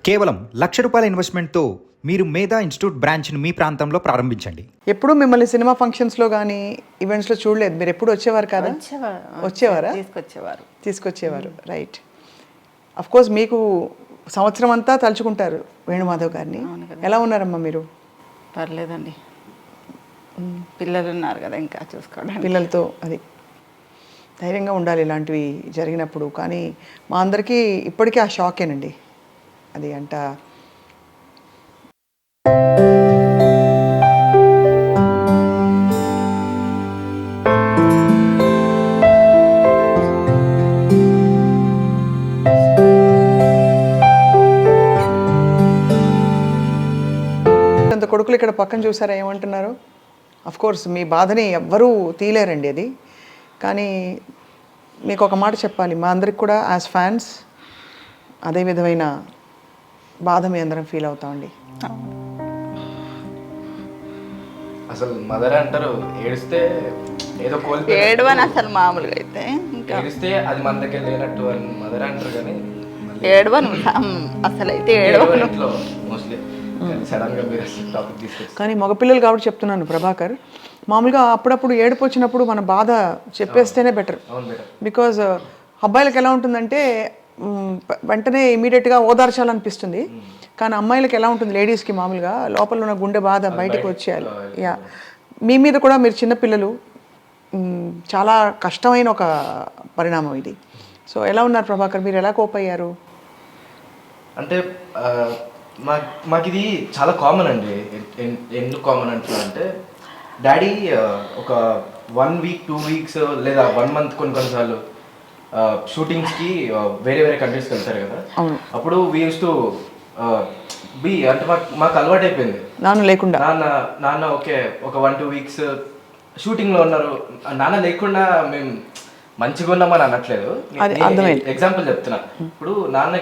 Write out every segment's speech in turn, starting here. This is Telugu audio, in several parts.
కేవలం ₹1,00,000 ఇన్వెస్ట్మెంట్తో మీరు మేధా ఇన్స్టిట్యూట్ బ్రాంచ్ని మీ ప్రాంతంలో ప్రారంభించండి. ఎప్పుడు మిమ్మల్ని సినిమా ఫంక్షన్స్లో కానీ ఈవెంట్స్లో చూడలేదు. మీరు ఎప్పుడు వచ్చేవారు కదా? వచ్చేవారా? తీసుకొచ్చేవారు. రైట్. అఫ్ కోర్స్ మీకు సంవత్సరం అంతా తలుచుకుంటారు వేణుమాధవ్ గారిని. ఎలా ఉన్నారమ్మా మీరు? పర్లేదండి, పిల్లలు ఉన్నారు కదా ఇంకా చూసుకోవడానికి. పిల్లలతో అది ధైర్యంగా ఉండాలి ఇలాంటివి జరిగినప్పుడు. కానీ మా అందరికీ ఇప్పటికీ ఆ షాకేనండి అది అంట. అంత కొడుకులు ఇక్కడ పక్కన చూసారా ఏమంటున్నారు? అఫ్ కోర్స్ మీ బాధని ఎవ్వరూ తీయలేరండి అది. కానీ మీకు ఒక మాట చెప్పాలి, మా అందరికి కూడా యాజ్ ఫ్యాన్స్ అదే విధమైన బాధ మీ అందరం ఫీల్ అవుతామండి. అసలు మదర్ అంటారు ఏడిస్తే ఏదో ఏడవని అసలు మామూలుగా అయితే ఇంకా ఏడిస్తే అది మన దగ్గర లేనట్టు అని మదర్ అంటారు. కానీ ఏడవను అసలు అయితే ఏడవను ఇంట్లో మోస్ట్లీ సడన్ గా మీరు టాపిక్ తీసుకొచ్చి. కానీ మగపిల్లలు కాబట్టి చెప్తున్నాను ప్రభాకర్, మామూలుగా అప్పుడప్పుడు ఏడుపు వచ్చినప్పుడు మన బాధ చెప్పేస్తేనే బెటర్. బికాజ్ అబ్బాయిలకు ఎలా ఉంటుందంటే వెంటనే ఇమీడియట్గా ఓదార్చాలనిపిస్తుంది. కానీ అమ్మాయిలకు ఎలా ఉంటుంది, లేడీస్కి మామూలుగా లోపల ఉన్న గుండె బాధ బయటకు వచ్చేయాలి. యా, మీ మీద కూడా మీరు చిన్నపిల్లలు, చాలా కష్టమైన ఒక పరిణామం ఇది. సో ఎలా ఉన్నారు ప్రభాకర్, మీరు ఎలా కోప్ అయ్యారు? అంటే మాకు ఇది చాలా కామన్ అండి. ఎందుకు కామన్ అంటున్నా, డాడీ ఒక 1 వీక్ 2 వీక్స్ లేదా 1 మంత్ కొన్నిసార్లు షూటింగ్స్కి వేరే కంట్రీస్కి వెళ్తారు కదా. అప్పుడు వీ యూస్ టు బి అంటే మాకు అలవాటు అయిపోయింది. నాన్న ఓకే ఒక 1-2 వీక్స్ షూటింగ్లో ఉన్నారు, నాన్న లేకుండా మేము మంచిగా ఉన్నామని అనట్లేదు. ఎగ్జాంపుల్ చెప్తున్నా, ఇప్పుడు నాన్న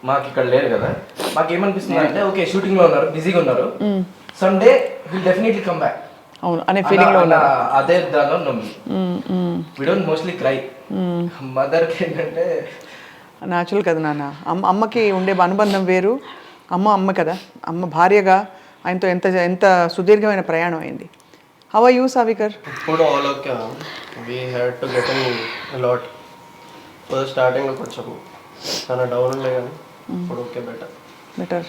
మాకు ఇక్కడ లేరు కదా, మాకు ఏమనిపిస్తుంది అంటే ఓకే షూటింగ్లో ఉన్నారు, బిజీగా ఉన్నారు, Sunday will definitely come back అనే ఫీలింగ్ లో ఉన్నారు. అదే దానిలో ఉన్నాం. We don't mostly cry. మదర్కి ఏంటంటే న్యాచురల్ కదా నాన్న. అమ్మకి ఉండే అనుబంధం వేరు. అమ్మ కదా, అమ్మ భార్యగా ఆయనతో ఎంత సుదీర్ఘమైన ప్రయాణం అయింది. How are you Savikar? ఇప్పుడు all okay, we had to get in a lot. First starting లో కొంచెం చాలా డౌన్ ఉండే కానీ ఇప్పుడు ఓకే బెటర్.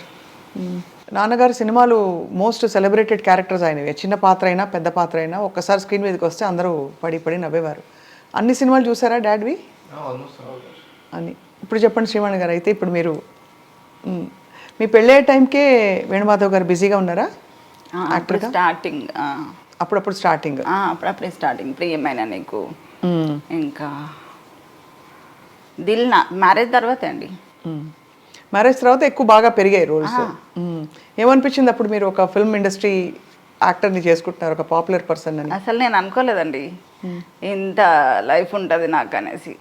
నాన్నగారు సినిమాలు మోస్ట్ సెలబ్రేటెడ్ క్యారెక్టర్స్ అయినవి. చిన్న పాత్ర అయినా పెద్ద పాత్ర అయినా ఒక్కసారి స్క్రీన్ మీదకి వస్తే అందరూ పడి నవ్వేవారు. అన్ని సినిమాలు చూసారా డాడ్వి? అని ఇప్పుడు చెప్పండి శ్రీవాణి గారు. అయితే ఇప్పుడు మీరు మీ పెళ్ళే టైంకే వేణుమాధవ్ గారు బిజీగా ఉన్నారా? స్టార్టింగ్ అప్పుడప్పుడు స్టార్టింగ్ ప్రియమైన నీకు, ఇంకా దిల్ నా మ్యారేజ్ తర్వాత అండి. మ్యారేజ్ తర్వాత ఎక్కువ బాగా పెరిగాయి రోల్స్. ఏమనిపించింది అప్పుడు మీరు ఒక ఫిల్మ్ ఇండస్ట్రీ యాక్టర్ని చేసుకుంటున్నారు, ఒక పాపులర్ పర్సన్ అని? అసలు నేను అనుకోలేదండి ఇంత లైఫ్ ఉంటుంది నాకు అనేసి.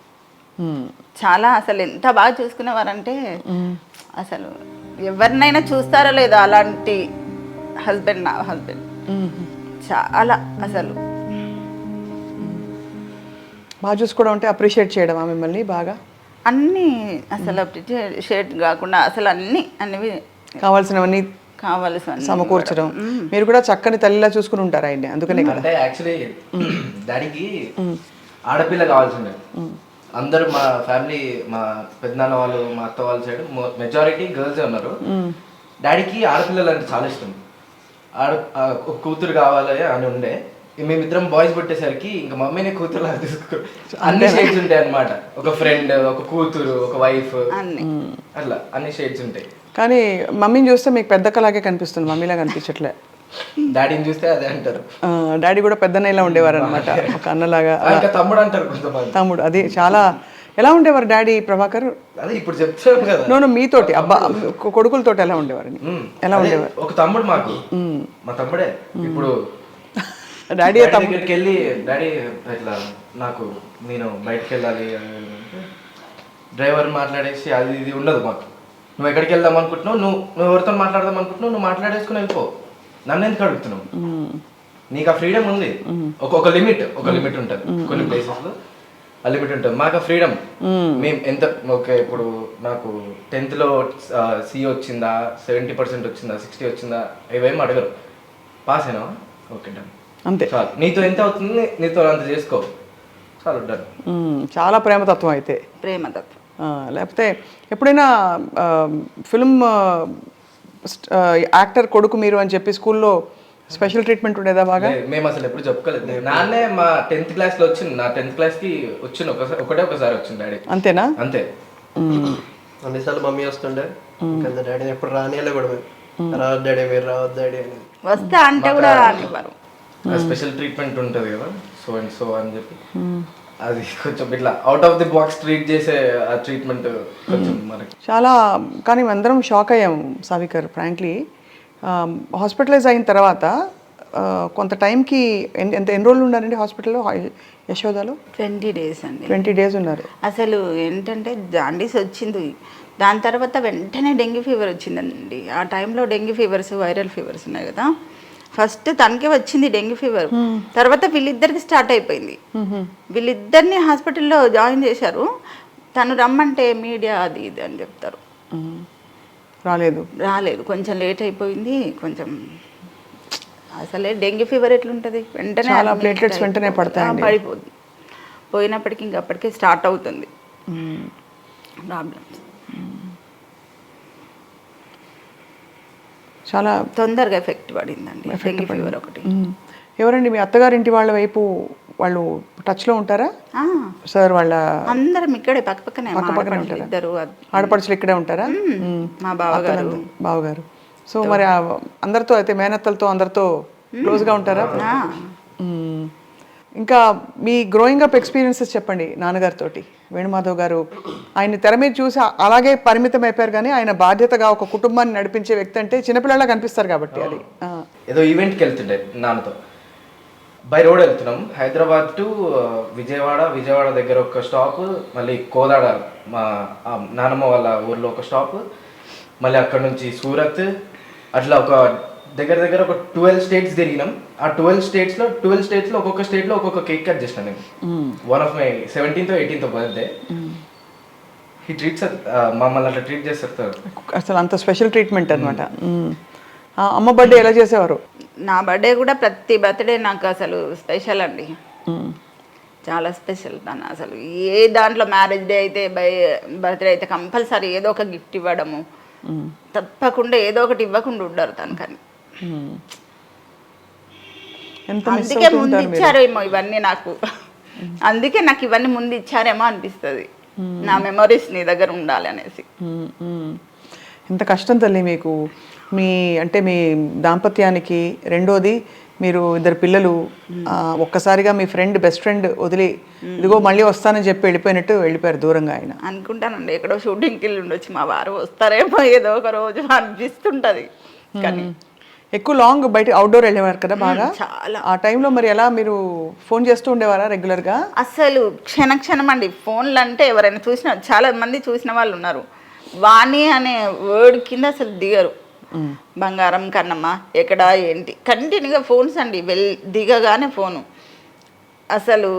చాలా అసలు ఎంత బాగా చూసుకునేవారంటే అసలు ఎవరినైనా చూస్తారో లేదో అలాంటి హస్బెండ్, నా హస్బెండ్ చాలా అసలు బాగా చూసుకోవడం అంటే అప్రిషియేట్ చేయడం మిమ్మల్ని బాగా అన్నీ అసలు అప్రిషియేట్ కాకుండా అసలు అన్ని కావాల్సినవన్నీ సమకూర్చడం. మీరు కూడా చక్కని తల్లిలా చూసుకుని ఉంటారు ఆయన్ని, అందుకనే కదా. అంటే యాక్చువల్లీ డాడీకి ఆడపిల్ల కావాల్సిందే. అందరూ మా ఫ్యామిలీ, మా పెద్దనాన్న వాళ్ళు, మా అత్త వాళ్ళ సైడ్ మెజారిటీ గర్ల్సే ఉన్నారు. డాడీకి ఆడపిల్లలు అంటే చాలా ఇష్టం. కూతురు కావాలి అని ఉండే. మేమిద్దరం బాయ్స్ పుట్టేసరికి ఇంకా మమ్మీనే కూతురు తీసుకో, అన్ని షేడ్స్ ఉంటాయి అన్నమాట. ఒక ఫ్రెండ్, ఒక కూతురు, ఒక వైఫ్, అట్లా అన్ని షేడ్స్ ఉంటాయి. కానీ మమ్మీని చూస్తే మీకు పెద్దక్కలాగే కనిపిస్తుంది, మమ్మీలా కనిపించట్లే. డాడీని చూస్తే అదే అంటారు. డాడీ కూడా పెద్దన్నయ్యలా ఉండేవారు అనమాట, ఒక అన్నలాగా. తమ్ముడు అంటారు కొంతమంది. తమ్ముడు, అది చాలా. ఎలా ఉండేవారు డాడీ ప్రభాకర్? అదే ఇప్పుడు చెప్తాను కదా. నో మీతోటి కొడుకులతోటి ఎలా ఉండేవారు? ఎలా ఉండేవారు? ఒక తమ్ముడు మాకు, మా తమ్ముడే. ఇప్పుడు డాడీ దగ్గరికి వెళ్ళి డాడీ ఇట్లా నేను బయటకు వెళ్ళాలి, డ్రైవర్ మాట్లాడేసి అది ఇది ఉండదు మాకు. నువ్వు ఎక్కడికి వెళ్దాం అనుకుంటున్నావు, నువ్వు ఎవరితో మాట్లాడదాం అనుకుంటున్నావు, నువ్వు మాట్లాడేసుకుని వెళ్ళిపో, నన్ను ఎందుకు అడుగుతున్నావు? నీకు ఆ ఫ్రీడమ్ ఉంది. ఒక లిమిట్ ఉంటుంది కొన్ని ప్లేసెస్ లో. లిమిట్ ఉంటుంది. మాకు ఫ్రీడమ్. మేము ఎంత ఓకే ఇప్పుడు నాకు 10th సి వచ్చిందా, 70% వచ్చిందా, 60 వచ్చిందా, ఇవేం అడగరు. పాస్ అయినా ఓకే డన్ అంతే. చాలు. నీతో ఎంత అవుతుంది, నీతో అంత చేసుకో, చాలు డన్. చాలా ప్రేమతత్వం అయితే. ప్రేమతత్వం. లేకపోతే ఎప్పుడైనా ఫిల్మ్ యాక్టర్ కొడుకు మీరు అని చెప్పి స్కూల్లో స్పెషల్ ట్రీట్మెంట్ ఉండేదా బాగా? మేము అసలు ఎప్పుడు చెప్పుకోలేదు. నాన్నే మా 10th క్లాస్లో వచ్చింది. నా 10th క్లాస్కి వచ్చింది ఒకసారి వచ్చింది డాడీ. అంతేనా? అంతే. అన్నిసార్లు మమ్మీ వస్తుండే, ఇంకా డాడీని ఎప్పుడు రానియలే కూడా మేము. రావద్దు డాడీ, మీరు రావద్దు డాడీ అని. వస్తా అంటే కూడా రానివ్వరు. స్పెషల్ ట్రీట్మెంట్ ఉంటుంది కదా, సో అండ్ సో అని చెప్పి అది కొంచెం ఇట్లా out of the box treat చేసే ఆ ట్రీట్మెంట్ కొంచెం మనకి చాలా. కానీ అందరం షాక్ అయ్యాము సావికర్ ఫ్రాంక్లీ. హాస్పిటలైజ్ అయిన తర్వాత కొంత టైంకి ఎన్ని రోజులు ఉన్నారండి హాస్పిటల్లో యశోదాలో? 20 days అండి. 20 days ఉన్నారు. అసలు ఏంటంటే జాండీస్ వచ్చింది, దాని తర్వాత వెంటనే డెంగ్యూ ఫీవర్ వచ్చిందండి. ఆ టైంలో డెంగ్యూ ఫీవర్స్, వైరల్ ఫీవర్స్ ఉన్నాయి కదా. ఫస్ట్ తనకే వచ్చింది డెంగ్యూ ఫీవర్, తర్వాత వీళ్ళిద్దరికి స్టార్ట్ అయిపోయింది. వీళ్ళిద్దరిని హాస్పిటల్లో జాయిన్ చేశారు. తను రమ్మంటే మీడియా అది ఇది అని చెప్తారు. రాలేదు, కొంచెం లేట్ అయిపోయింది. కొంచెం అసలే డెంగ్యూ ఫీవర్ ఎట్లుంటుంది, వెంటనే ప్లేట్లెట్స్ వెంటనే పడతాయి, పడిపోతుంది. పోయినప్పటికీ ఇంకప్పటికే స్టార్ట్ అవుతుంది ప్రాబ్లమ్స్. చాలా తొందరగా ఎఫెక్ట్ పడిందండి డెంగ్యూ ఫీవర్ ఒకటి. ఎవరండి మీ అత్తగారింటి వాళ్ళ వైపు వాళ్ళు టచ్లో ఉంటారా సార్? వాళ్ళ అందరం ఇక్కడే పక్కపక్కనే ఇద్దరు ఆడపడుచులు ఇక్కడే ఉంటారా? మా బావగారు. సో మరి అందరితో అయితే మేనత్తలతో అందరితో క్లోజ్గా ఉంటారా? ఇంకా మీ గ్రోయింగ్ అప్ ఎక్స్పీరియన్సెస్ చెప్పండి నాన్నగారితో. వేణుమాధవ్ గారు ఆయన తెర మీద చూసి అలాగే పరిమితం అయిపోయారు, కానీ ఆయన బాధ్యతగా ఒక కుటుంబాన్ని నడిపించే వ్యక్తి అంటే చిన్నపిల్లలా కనిపిస్తారు కాబట్టి. అది ఏదో ఈవెంట్కి వెళ్తుండే నాన్నతో, బై రోడ్ వెళ్తున్నాం, హైదరాబాద్ టు విజయవాడ దగ్గర ఒక స్టాప్, మళ్ళీ కోదాడ మా నానమ్మ వాళ్ళ ఊర్లో ఒక స్టాప్, మళ్ళీ అక్కడ నుంచి సూరత్, అట్లా ఒక దగ్గర ఒక 12 states తిరిగినాం. ఆ 12 స్టేట్స్లో ఒక్కొక్క స్టేట్లో ఒక్కొక్క కేక్ కట్ చేసిన నేను. One of my 17th or 18th birthday. ఈ ట్రీట్స్ మమ్మల్ని అట్లా ట్రీట్ చేస్తారు అసలు, అంత స్పెషల్ ట్రీట్మెంట్ అనమాట. అమ్మ బర్త్డే ఎలా చేసేవారు? నా బర్త్డే కూడా ప్రతి బర్త్డే నాకు అసలు స్పెషల్ అండి, చాలా స్పెషల్. తను అసలు ఏ దాంట్లో మ్యారేజ్ డే అయితే, బర్త్డే అయితే కంపల్సరీ ఏదో ఒక గిఫ్ట్ ఇవ్వడము, తప్పకుండా ఏదో ఒకటి ఇవ్వకుండా ఉండరు తను. కానీ అందుకే ముందు ఇచ్చారేమో ఇవన్నీ నాకు, అందుకే నాకు ఇవన్నీ ముందు ఇచ్చారేమో అనిపిస్తుంది. నా మెమరీస్ నీ దగ్గర ఉండాలి అనేసి. ఎంత కష్టం తల్లి మీకు, మీ దాంపత్యానికి. రెండోది మీరు ఇద్దరు పిల్లలు, ఒక్కసారిగా మీ బెస్ట్ ఫ్రెండ్ వదిలి ఇదిగో మళ్ళీ వస్తానని చెప్పి వెళ్ళిపోయారు దూరంగా. ఆయన అనుకుంటానండి ఎక్కడో షూటింగ్కి వెళ్ళి ఉండొచ్చు, మా వారు వస్తారేమో ఏదో ఒక రోజు అనిపిస్తుంటది. కానీ ఎక్కువ లాంగ్ బయట అవుట్డోర్ వెళ్ళేవారు కదా బాగా. చాలా. ఆ టైంలో మరి ఎలా మీరు ఫోన్ చేస్తూ ఉండేవారా రెగ్యులర్గా? అసలు క్షణం అండి. ఫోన్లు అంటే ఎవరైనా చాలా మంది చూసిన వాళ్ళు ఉన్నారు. వాణి అనే వర్డ్ కింద అసలు దిగరు. బంగారం కన్నమ్మ ఎక్కడ ఏంటి కంటిన్యూగా ఫోన్స్ అండి. దిగగానే ఫోను. అసలు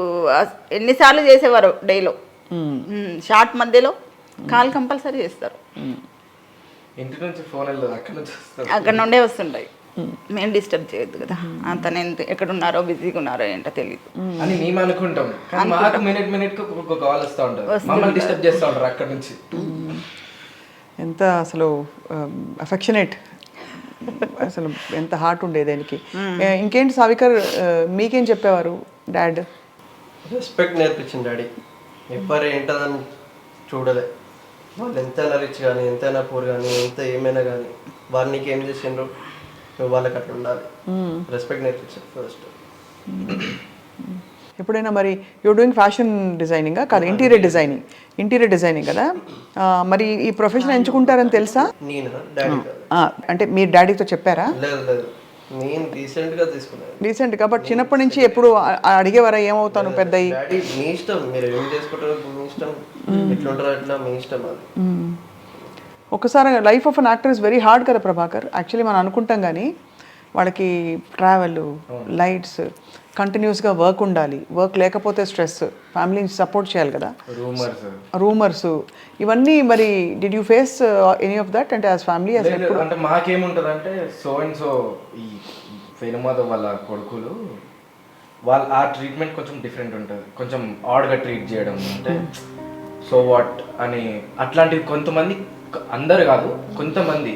ఎన్నిసార్లు చేసేవారు డేలో, షార్ట్ మధ్యలో కాల్ కంపల్సరీ చేస్తారు. ఇంటి నుంచి ఫోన్ అక్కడ నుండే వస్తుంటాయి. మేము డిస్టర్బ్ చేయొద్దు కదా, అతను ఎక్కడున్నారో బిజీగా ఉన్నారో ఏంటో తెలియదు అని మేము అనుకుంటాం. మాకు మినిట్ ఒక కాల్ వస్తూ ఉంటుంది, మమ్మల్ని డిస్టర్బ్ చేస్తూ ఉంటారు అక్కడ నుంచి. ఎంత అసలు అఫెక్షనేట్, అసలు ఎంత హార్ట్ ఉండేది ఆయనకి. ఇంకేంటి సావికర్, మీకేం చెప్పేవారు డాడ్? రెస్పెక్ట్ నేర్పించింది డాడీ. ఎవరు ఏంటదని చూడలే, వాళ్ళు ఎంతైనా రిచ్ కానీ, ఎంతైనా పూర్ కానీ, ఎంత ఏమైనా కానీ, వాళ్ళు నీకు ఏం చేసిండ్రు నువ్వు వాళ్ళకి అట్లా ఉండాలి. రెస్పెక్ట్ నేర్పించారు ఫస్ట్. ఎప్పుడైనా మరి యూర్ డూయింగ్ ఫ్యాషన్ డిజైనింగ్ కాదు, ఇంటీరియర్ డిజైనింగ్ కదా, మరి ఈ ప్రొఫెషన్ ఎంచుకుంటారని తెలుసా? నేను డాడీ అంటే మీరు డాడీతో చెప్పారా? లేదు, నేను రీసెంట్గా తీసుకున్నాను. రీసెంట్గా, బట్ చిన్నప్పటి నుంచి ఎప్పుడు అడిగేవారా ఏమవుతాను పెద్ద? డాడీ మీ ఇష్టం, మీరు ఏం చేసుకుంటారో మీ ఇష్టం, ఎట్లుంటారో అట్లా మీ ఇష్టం. అది ఒకసారి life of an actor is very hard కదా ప్రభాకర్. యాక్చువల్లీ మనం అనుకుంటాం కానీ వాళ్ళకి ట్రావెల్, లైట్స్, కంటిన్యూస్గా వర్క్ ఉండాలి, వర్క్ లేకపోతే స్ట్రెస్, ఫ్యామిలీని సపోర్ట్ చేయాలి కదా, రూమర్స్ ఇవన్నీ. మరి did you face any of that అంటే యాజ్ ఫ్యామిలీ? అంటే మాకేముంటుంది అంటే సో అండ్ సో ఈ వేణుమాధవ్ వాళ్ళ కొడుకులు ఆ ట్రీట్మెంట్ కొంచెం డిఫరెంట్ ఉంటుంది, కొంచెం ఆడ్గా ట్రీట్ చేయడం, అంటే సో వాట్ అని అట్లాంటివి కొంతమంది, అందరు కాదు కొంతమంది